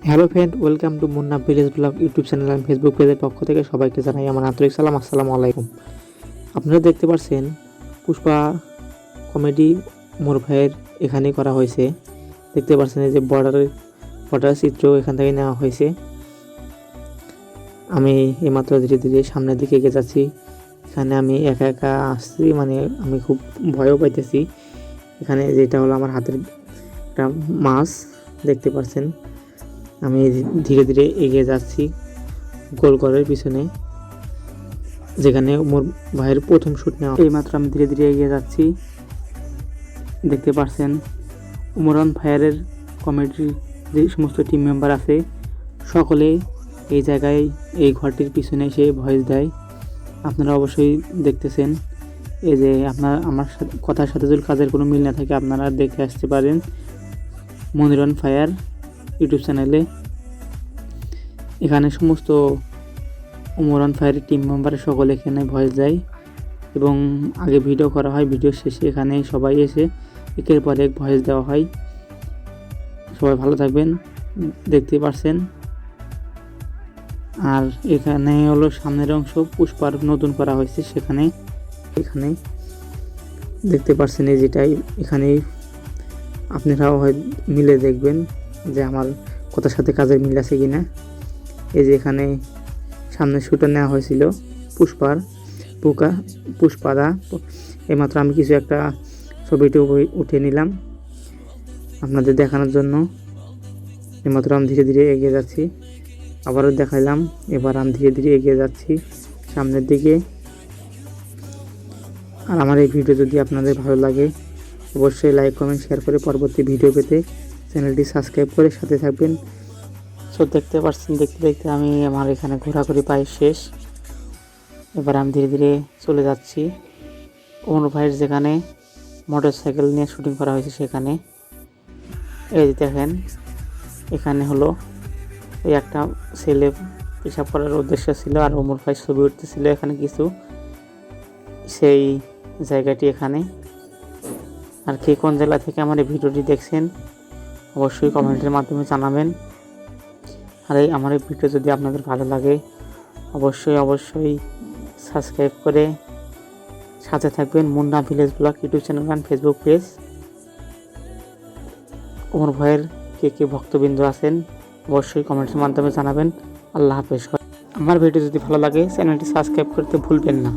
Hello friend, welcome to Munna village blog YouTube channel and Facebook পেজের পক্ষ থেকে সবাইকে জানাই আমার আন্তরিক সালাম। আসসালামু আলাইকুম। আপনারা দেখতে পাচ্ছেন পুষ্পা কমেডি মোর ভাইয়ের এখানেই করা হয়েছে। দেখতে পাচ্ছেন এই যে বর্ডার চিত্র এখান থেকে নেওয়া হয়েছে। আমি এইমাত্র ধীরে ধীরে সামনের দিকে এগিয়ে যাচ্ছি। এখানে আমি একা একা আসছি, মানে আমি খুব ভয়ও পাইতেছি। এখানে যেটা হলো আমার হাতের একটা মাছ দেখতে পাচ্ছেন। আমি ধীরে ধীরে এগিয়ে যাচ্ছি গোলঘরের পিছনে, যেখানে মোর ভাইয়ের প্রথম শ্যুট নেওয়া। এইমাত্র আমি ধীরে ধীরে এগিয়ে যাচ্ছি। দেখতে পাচ্ছেন উমরান ফায়ারের কমিটির যে সমস্ত টিম মেম্বার আছে সকলে এই জায়গায় এই ঘরটির পিছনে এসে ভয়েস দেয়। আপনারা অবশ্যই দেখতেছেন। এই যে আমার কথার সাথে যদি কাজের কোনো মিল না থাকে আপনারা দেখে আসতে পারেন মনিরন ফায়ার ইউটিউব চ্যানেলে। এখানে সমস্ত উমরান ফায়ারের টিম মেম্বার সকলে এখানে ভয়েস দেয় এবং আগে ভিডিও করা হয়। ভিডিও শেষে এখানে সবাই এসে একের পর এক ভয়েস দেওয়া হয়। সবাই ভালো থাকবেন। দেখতে পাচ্ছেন। আর এখানে হলো সামনের অংশ পুষ্পার নতুন করা হয়েছে, এখানে দেখতে পাচ্ছেন। এই যেটাই এখানেই আপনারাও হয় মিলে দেখবেন যে আমার কথার সাথে কাজের মিল আছে কিনা। এই যে এখানে সামনে শ্যুটটা নেওয়া হয়েছিল পুষ্পাদা। এইমাত্র আমি কিছু একটা ছবিটি উঠে নিলাম আপনাদের দেখানোর জন্য। এইমাত্র আমি ধীরে ধীরে এগিয়ে যাচ্ছি, আবারও দেখাইলাম। এবার আমি ধীরে ধীরে এগিয়ে যাচ্ছি সামনের দিকে। আর আমার এই ভিডিও যদি আপনাদের ভালো লাগে অবশ্যই লাইক কমেন্ট শেয়ার করে পরবর্তী ভিডিও পেতে চ্যানেলটি সাবস্ক্রাইব করে সাথে থাকবেন। সো দেখতে পাচ্ছেন, দেখতে দেখতে আমি আমার এখানে ঘোরাঘুরি প্রায় শেষ। এবার আমি ধীরে ধীরে চলে যাচ্ছি ওমর ভাইয়ের যেখানে মোটর সাইকেল নিয়ে শুটিং করা হয়েছে সেখানে। এই যে দেখেন, এখানে হলো ওই একটা ছেলে পেশাব করার উদ্দেশ্য ছিল আর ওমর ভাই ছবি উঠতেছিল এখানে কিছু, সেই জায়গাটি এখানে। আর কে কোন জেলা থেকে আমার এই ভিডিওটি দেখছেন অবশ্যই কমেন্টের মাধ্যমে জানাবেন। আর আমার এই ভিডিও যদি আপনাদের ভালো লাগে অবশ্যই সাবস্ক্রাইব করে সাথে থাকবেন Munna village blog YouTube channel and Facebook page. Omar ভাইয়ের কে ভক্তবৃন্দ আছেন অবশ্যই কমেন্টের মাধ্যমে জানাবেন। আল্লাহ হাফেজ। আমার ভিডিও যদি ভালো লাগে চ্যানেলটি সাবস্ক্রাইব করতে ভুলবেন না।